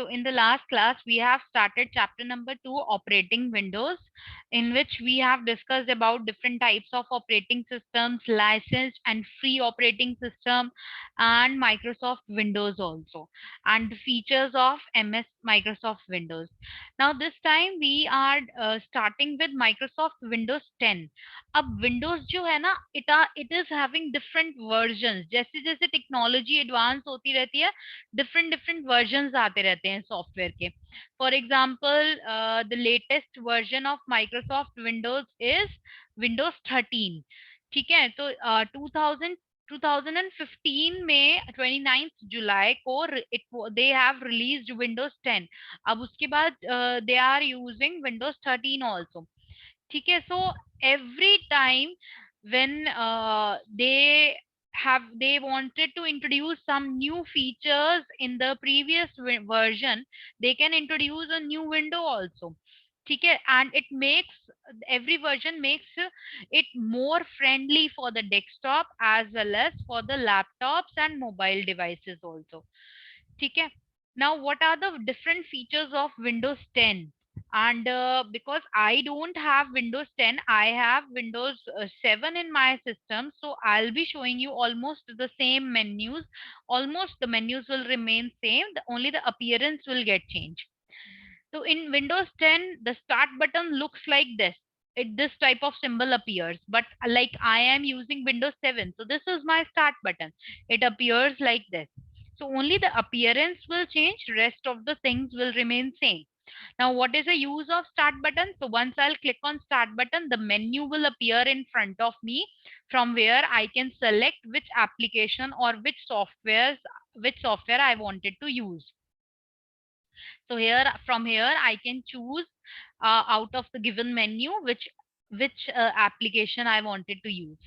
So in the last class, we have started chapter number 2, operating Windows, in which we have discussed about different types of operating systems, licensed and free operating system, and Microsoft Windows also, and the features of MS Microsoft Windows. Now this time we are starting with Microsoft Windows 10. अब Windows जो है ना, it is having different versions. जैसे जैसे technology advance होती रहती है, different different version आते रहते हैं सॉफ्टवेयर के. For example, the latest version of Microsoft Windows is Windows 13. ठीक है, तो 2015 में 29 जुलाई को दे हैव रिलीज्ड विंडोज 10. अब उसके बाद they are using Windows 13 also. ठीक है, so every time when they wanted to introduce some new features in the previous version, they can introduce a new window also. ठीक है, and it makes, every version makes it more friendly for the desktop as well as for the laptops and mobile devices also. ठीक है. Now what are the different features of Windows 10? And because I don't have Windows 10, I have Windows 7 in my system, so I'll be showing you almost the same menus. Almost the menus will remain same, only the appearance will get changed. So in Windows 10, the start button looks like this. This type of symbol appears, but like I am using Windows 7, so this is my start button. It appears like this. So only the appearance will change, rest of the things will remain same. Now, what is the use of start button? So once I'll click on start button, the menu will appear in front of me, from where I can select which application or which software I wanted to use. So here, from here, I can choose out of the given menu which application I wanted to use.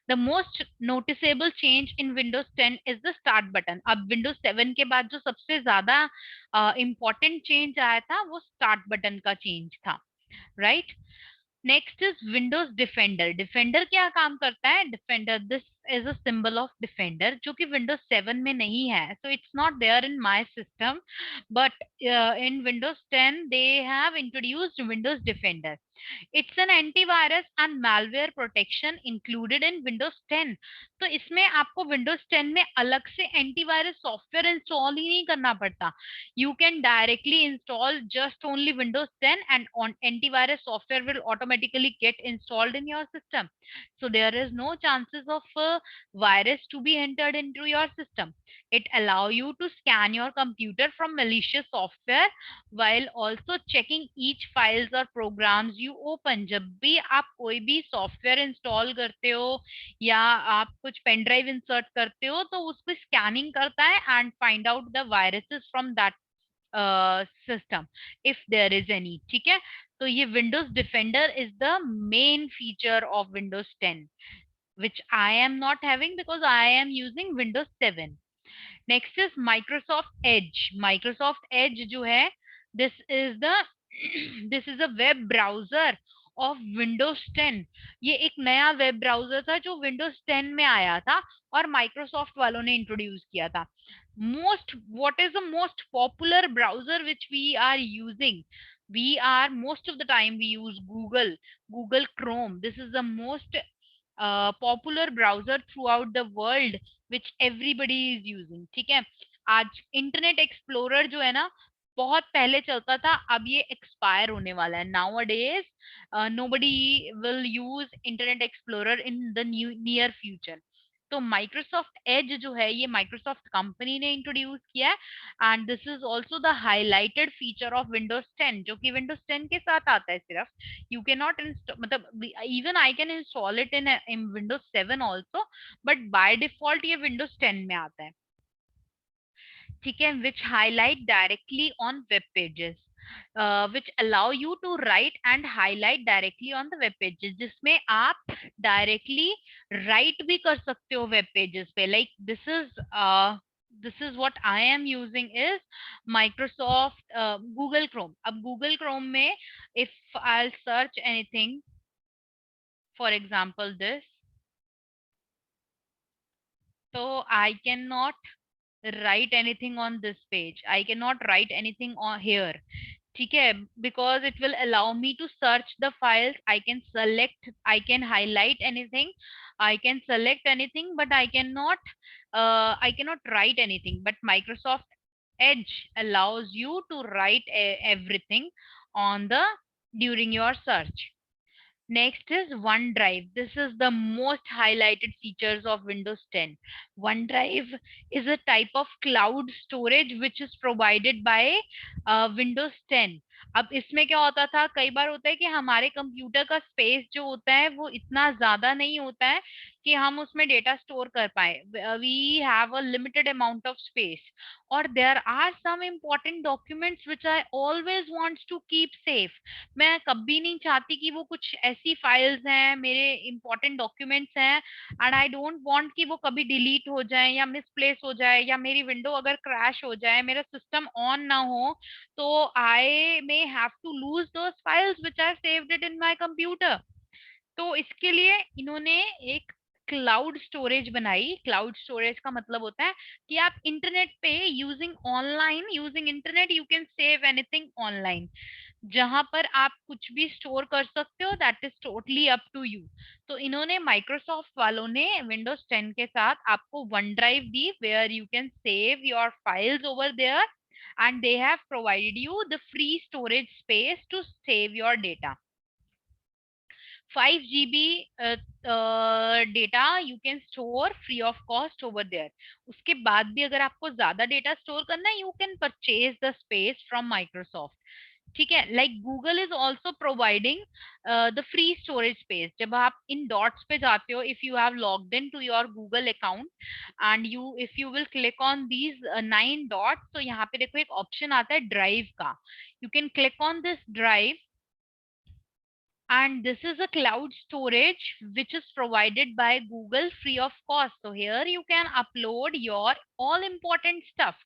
The most noticeable change in Windows 10 is the start button. अब Windows 7 के बाद जो सबसे ज्यादा important change आया था, वो start button का change था, right? Next is Windows Defender. Defender क्या काम करता है? Defender, this is a symbol of Defender, जो कि विंडोज 7 में नहीं है. So it's not there in my system, but in Windows 10 they have introduced Windows Defender. It's an antivirus and malware protection included in Windows 10. तो इसमें आपको Windows 10 में अलग से एंटीवायरस सॉफ्टवेयर इंस्टॉल ही नहीं करना पड़ता. You can directly install just only Windows 10, and on antivirus software will automatically get installed in your system. So there is no chances of virus to be entered into your system. It allow you to scan your computer from malicious software while also checking each files or programs you open. जब भी आप कोई भी software install करते हो या आप कुछ पेन ड्राइव इंसर्ट करते हो, तो उसको स्कैनिंग करता है and find out the viruses from that system if there is any. ठीक है, तो ये Windows Defender is the main feature of Windows 10, which I am not having because I am using Windows 7. Next is Microsoft Edge. Microsoft Edge जो है, this is the this is a web browser of Windows 10. ये एक नया web browser था जो Windows 10 में आया था और Microsoft वालों ने इंट्रोड्यूस किया था. What is the most popular browser which we are using? Most of the time we use Google Chrome. This is the most popular browser throughout the world which everybody is using. ठीक है, आज internet explorer जो है ना, बहुत पहले चलता था, अब ये एक्सपायर होने वाला है. Now days nobody will use internet explorer in the near future. तो माइक्रोसॉफ्ट एज जो है, ये माइक्रोसॉफ्ट कंपनी ने इंट्रोड्यूस किया है, and this is also the highlighted feature of Windows 10, जो कि विंडोज 10 के साथ आता है सिर्फ. यू कैन नॉट इंस्टॉल, मतलब even I can install it in Windows 7 also, but by default ये विंडोज 10 में आता है. ठीक है, which highlight directly on web pages, which allow you to write and highlight directly on the web pages, जिसमें आप directly write भी कर सकते हो web pages पे. Like this is what I am using is Microsoft Google Chrome. अब Google Chrome में if I'll search anything, for example this, so I cannot write anything on this page. I cannot write anything on here. ठीक है, because it will allow me to search the files. I can select, I can highlight anything, I can select anything, but I cannot write anything. But Microsoft Edge allows you to write everything on the during your search. Next is OneDrive. This is the most highlighted features of Windows 10. OneDrive is a type of cloud storage which is provided by Windows 10. अब इसमें क्या होता था, कई बार होता है कि हमारे कंप्यूटर का स्पेस जो होता है वो इतना ज्यादा नहीं होता है कि हम उसमें डेटा स्टोर कर पाए. We have a limited amount of space, और there are some important documents which I always wants to keep safe. मैं कभी नहीं चाहती कि वो कुछ ऐसी फाइल्स हैं, मेरे इंपॉर्टेंट डॉक्यूमेंट्स हैं, एंड आई डोंट वांट कि वो कभी डिलीट हो जाए या मिसप्लेस हो जाए, या मेरी विंडो अगर क्रैश हो जाए, मेरा सिस्टम ऑन ना हो, तो I may have to lose those files which I saved it in my computer. तो इसके लिए इन्होंने एक क्लाउड स्टोरेज बनाई. क्लाउड स्टोरेज का मतलब होता है कि आप इंटरनेट पे using internet you can save anything online. जहां पर आप कुछ भी स्टोर कर सकते हो, that is totally up to you. तो इन्होंने माइक्रोसॉफ्ट वालों ने विंडोज 10 के साथ आपको वन ड्राइव दी, where you can save your files over there, and they have provided you the free storage space to save your data. 5 GB data you can store free of cost over there. उसके बाद भी अगर आपको ज्यादा data store करना है, you can purchase the space from Microsoft. ठीक है, like Google is also providing the free storage space. जब आप इन डॉट्स पे जाते हो, if you have logged in to your Google account and you if you will click on these 9 dots, तो यहाँ पे देखो एक ऑप्शन आता है ड्राइव का. You can click on this drive, and this is a cloud storage which is provided by Google free of cost. So here you can upload your all important stuff.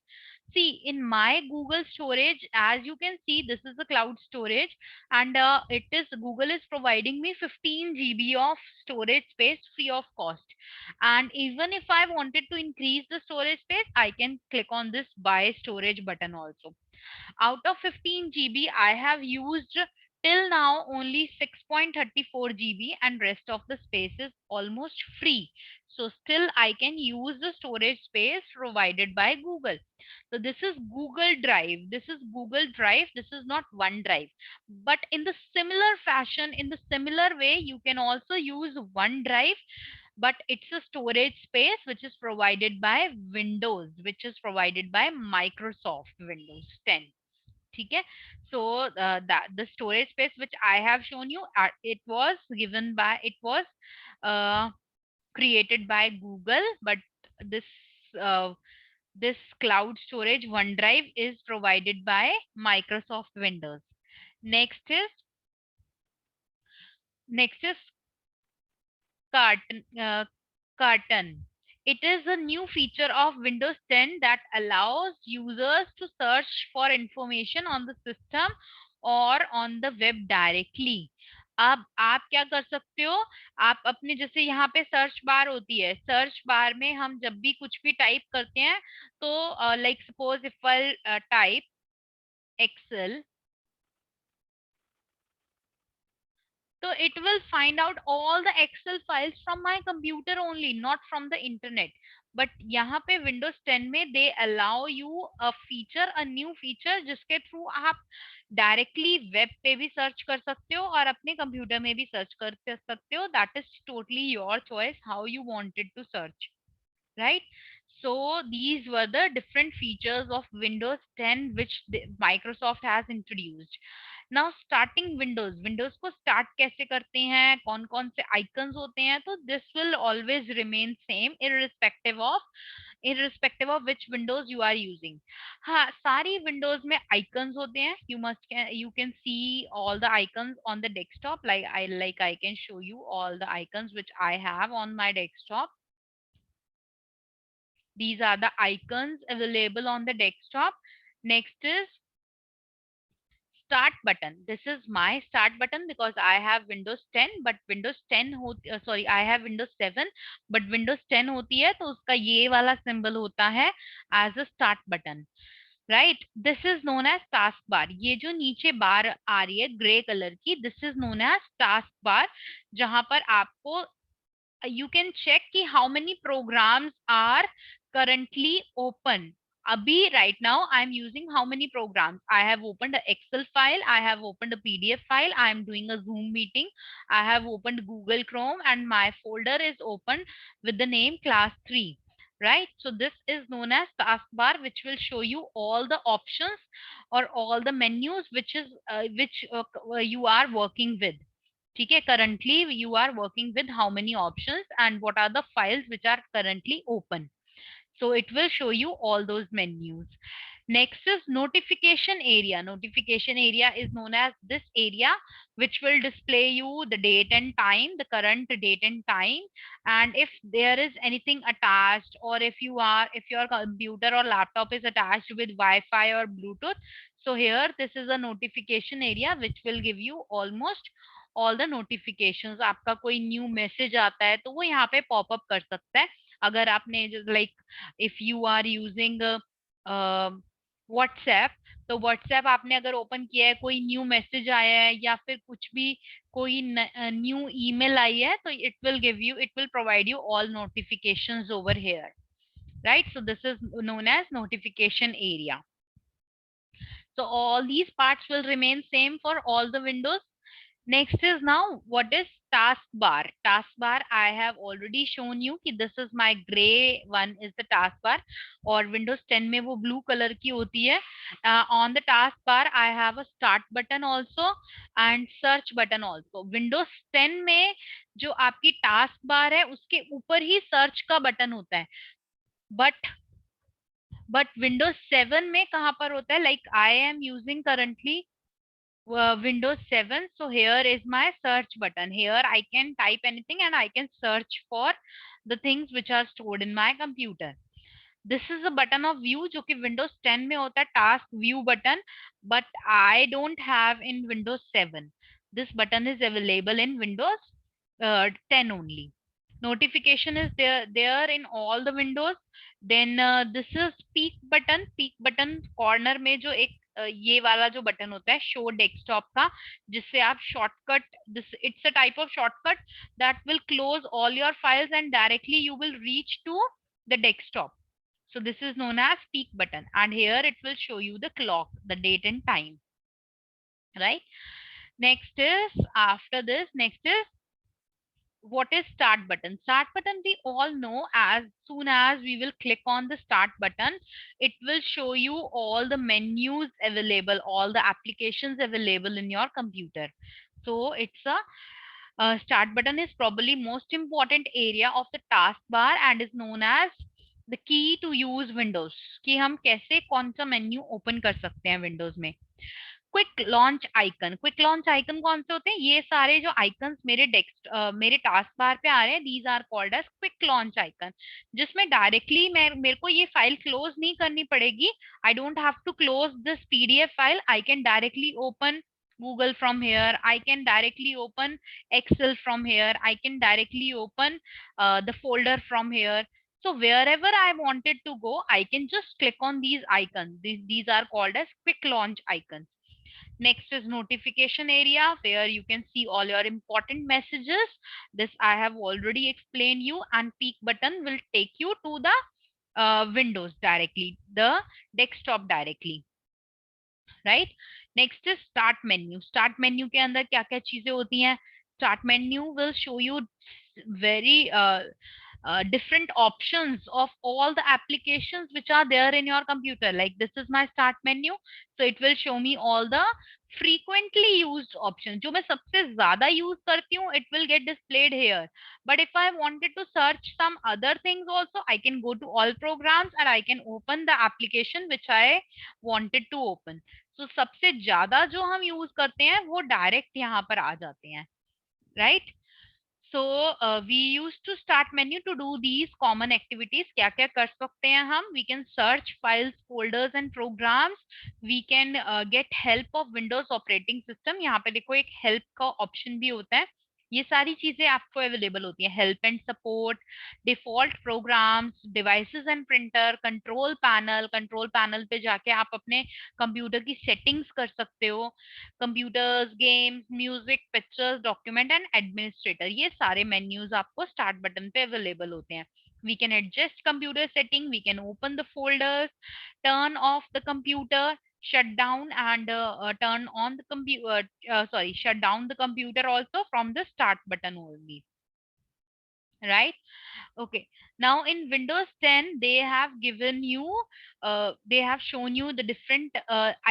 See, in my Google storage, as you can see, this is the cloud storage, and it is Google is providing me 15 GB of storage space free of cost. And even if I wanted to increase the storage space, I can click on this buy storage button also. Out of 15 GB, I have used till now only 6.34 GB, and rest of the space is almost free. So still I can use the storage space provided by Google. So this is Google Drive. This is Google Drive. This is not OneDrive. But in the similar fashion, in the similar way, you can also use OneDrive, but it's a storage space which is provided by Windows, which is provided by Microsoft Windows 10. ठीक है. So that the storage space which I have shown you, it was uh, created by Google, but this uh, this cloud storage OneDrive is provided by Microsoft Windows. Next is carton carton. It is a new feature of Windows 10 that allows users to search for information on the system or on the web directly. अब आप क्या कर सकते हो, आप अपने जैसे यहाँ पे सर्च बार होती है, सर्च बार में हम जब भी कुछ भी टाइप करते हैं, तो like suppose if I type Excel, so it will find out all the Excel files from my computer only, not from the internet. But यहाँ पे Windows 10 में they allow you a new feature जिसके through आप directly web पे भी search कर सकते हो और अपने कंप्यूटर में भी सर्च कर सकते हो. That is totally your choice how you wanted to search, right? So these were the different features of Windows 10 which Microsoft has introduced. Now starting Windows को स्टार्ट कैसे करते हैं, कौन कौन से आइकन्स होते हैं, तो this will always remain same irrespective of which windows you are using. हाँ, सारी विंडोज में आइकन्स होते हैं. You can see all the icons on the desktop. I can show you all the icons which I have on my desktop. These are the icons available on the desktop. Next is start button. This is my start button because I have Windows 10, but Windows 10 sorry, I have Windows 7, but Windows 10 होती है तो उसका ये वाला symbol होता है as a start button. Right, this is known as taskbar. ये जो नीचे बार आ रही है ग्रे कलर की, this is known as taskbar, जहां पर आपको you can check कि how many programs are currently open. अभी right now I am using how many programs. I have opened a Excel file, I have opened a PDF file, I am doing a Zoom meeting, I have opened Google Chrome, and my folder is open with the name class 3. Right, so this is known as taskbar, which will show you all the options or all the menus which is you are working with. ठीक है, currently you are working with how many options and what are the files which are currently open. So it will show you all those menus. Next is notification area. Notification area is known as this area which will display you the date and time, the current date and time, and if there is anything attached, or if your computer or laptop is attached with Wi-Fi or Bluetooth. So here this is a notification area which will give you almost all the notifications. आपका कोई new message आता है तो वो यहाँ पे popup कर सकता है. अगर आपने like if you are using WhatsApp, तो व्हाट्सएप आपने अगर ओपन किया है, कोई न्यू मैसेज आया है या फिर कुछ भी कोई न्यू ईमेल आई है, तो it will provide you all notifications over here. Right, so this is known as notification area. So all these parts will remain same for all the windows. Next is now what is taskbar. Taskbar I have already shown you कि this is my gray one is the taskbar, और Windows 10 में वो blue color की होती है. On the taskbar I have a start button also and search button also. Windows 10 में जो आपकी taskbar है उसके ऊपर ही search का बटन होता है, but Windows 7 में कहाँ पर होता है? Like I am using currently Windows 7, so here is my search button. Here I can type anything and I can search for the things which are stored in my computer. This is a button of view जो कि Windows 10 में होता है, task view button, but I don't have in Windows 7. This button is available in Windows 10 only. Notification is there in all the windows. Then this is peek button. Peek button corner में जो एक ये वाला जो button होता है show desktop का, जिससे आप shortcut, this it's a type of shortcut that will close all your files and directly you will reach to the desktop. So this is known as peek button, and here it will show you the clock, the date and time. Right, next is, after this, next is what is start button. Start button we all know, as soon as we will click on the start button, it will show you all the menus available, all the applications available in your computer. So it's a start button is probably most important area of the taskbar and is known as the key to use Windows, कि हम कैसे कौन सा menu open कर सकते हैं Windows में. Quick launch icon. Quick launch icon कौन से होते हैं? ये सारे जो आइकन्स मेरे टास्क बार पे आ रहे हैं, these are called as quick launch icon, जिसमें डायरेक्टली मेरे को ये फाइल क्लोज नहीं करनी पड़ेगी. I don't have to close this PDF file. I can directly open Google from here, I can directly open Excel from here, I can directly open the folder from here. So wherever I wanted to go, I can just click on these icons. These are called as quick launch icons. Next is notification area, where you can see all your important messages. This I have already explained you. And peek button will take you to the Windows directly, the desktop directly. Right, next is start menu. Start menu के अंदर क्या क्या चीजें होती हैं? Start menu will show you very different options of all the applications which are there in your computer. Like this is my start menu, so it will show me all the frequently used options. जो मैं सबसे ज्यादा use करती हूँ, it will get displayed here. But if I wanted to search some other things also, I can go to all programs and I can open the application which I wanted to open. So सबसे ज्यादा जो हम use करते हैं वो direct यहाँ पर आ जाते हैं. Right, So we used to start menu to do these common activities. क्या क्या कर सकते हैं हम? We can search files, folders and programs. We can get help of Windows operating system. यहाँ पे देखो एक help का option भी होता है. ये सारी चीजें आपको अवेलेबल होती है. Help and support, default programs, devices and printer, control panel पे जाके आप अपने कंप्यूटर की सेटिंग्स कर सकते हो. Computers, games, music, pictures, document and administrator, ये सारे मेन्यूज आपको स्टार्ट बटन पे अवेलेबल होते हैं. We can adjust computer setting, we can open the folders, turn off the computer, shut down and turn on the computer, shut down the computer also from the start button only, right? Okay, now in Windows 10, they have given you, they have shown you the different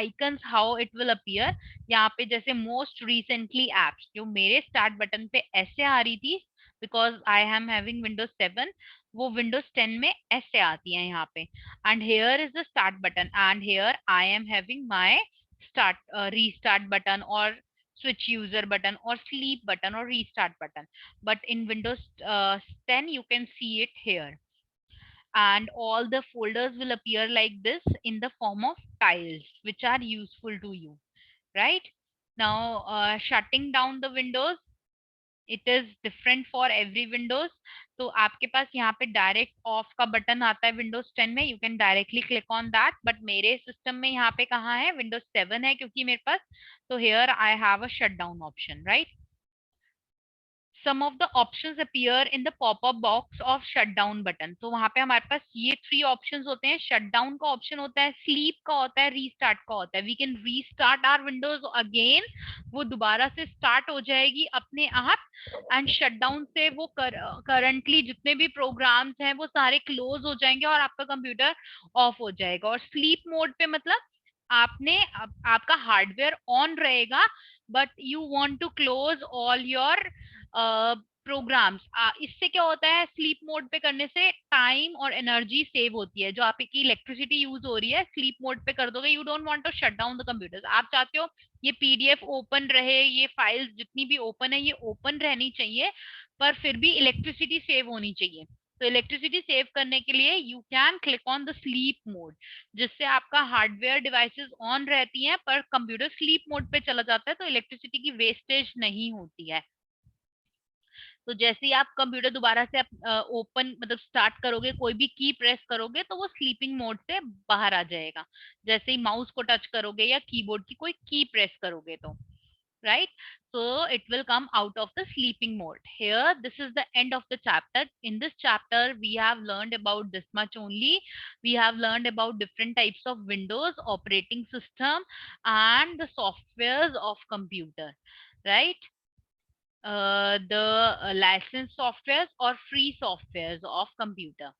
icons how it will appear. यहाँ पे जैसे most recently apps जो मेरे start button पे ऐसे आ रही थी, because I am having Windows 7, वो Windows 10 में ऐसे आती है यहाँ पे. And here is the start button, and here I am having my restart button or switch user button or sleep button or restart button. But in Windows 10 you can see it here, and all the folders will appear like this in the form of tiles which are useful to you, right? Now shutting down the windows, it is different for every windows. तो आपके पास यहाँ पे direct of का button आता है Windows 10 में, you can directly click on that. But मेरे system में यहाँ पे कहाँ है, विंडोज 7 है क्योंकि मेरे पास. तो here I have a shut down option, right? some of the options appear in the pop-up box of shutdown button. तो वहां पे हमारे पास ये 3 options होते हैं. shutdown का option होता है, sleep का होता है, restart का होता है. we can restart our windows again, वो दोबारा से start हो जाएगी अपने आप. and shutdown से वो currently जितने भी programs हैं वो सारे close हो जाएंगे और आपका कंप्यूटर off हो जाएगा. और sleep mode पे मतलब आपका हार्डवेयर ऑन रहेगा, but you want to close all your programs. इससे क्या होता है, स्लीप मोड पे करने से टाइम और एनर्जी सेव होती है. जो आपकी इलेक्ट्रिसिटी यूज हो रही है, स्लीप मोड पे कर दोगे. You don't want to shut down the computers. आप चाहते हो ये पीडीएफ ओपन रहे, ये फाइल्स जितनी भी ओपन है ये ओपन रहनी चाहिए, पर फिर भी इलेक्ट्रिसिटी सेव होनी चाहिए. तो इलेक्ट्रिसिटी सेव करने के लिए you can click on the sleep mode, जिससे आपका हार्डवेयर डिवाइसेस ऑन रहती हैं पर कंप्यूटर स्लीप मोड पे चला जाता है, तो इलेक्ट्रिसिटी की वेस्टेज नहीं होती है. तो जैसे ही आप कंप्यूटर दोबारा से ओपन मतलब स्टार्ट करोगे, कोई भी की प्रेस करोगे तो वो स्लीपिंग मोड से बाहर आ जाएगा. जैसे ही माउस को टच करोगे या कीबोर्ड की कोई की प्रेस करोगे तो, right? So it will come out of the sleeping mode. Here, this is the end of the chapter. In this chapter, we have learned about this much only. We have learned about different types of Windows operating system and the softwares of computer, right? The licensed softwares or free softwares of computer.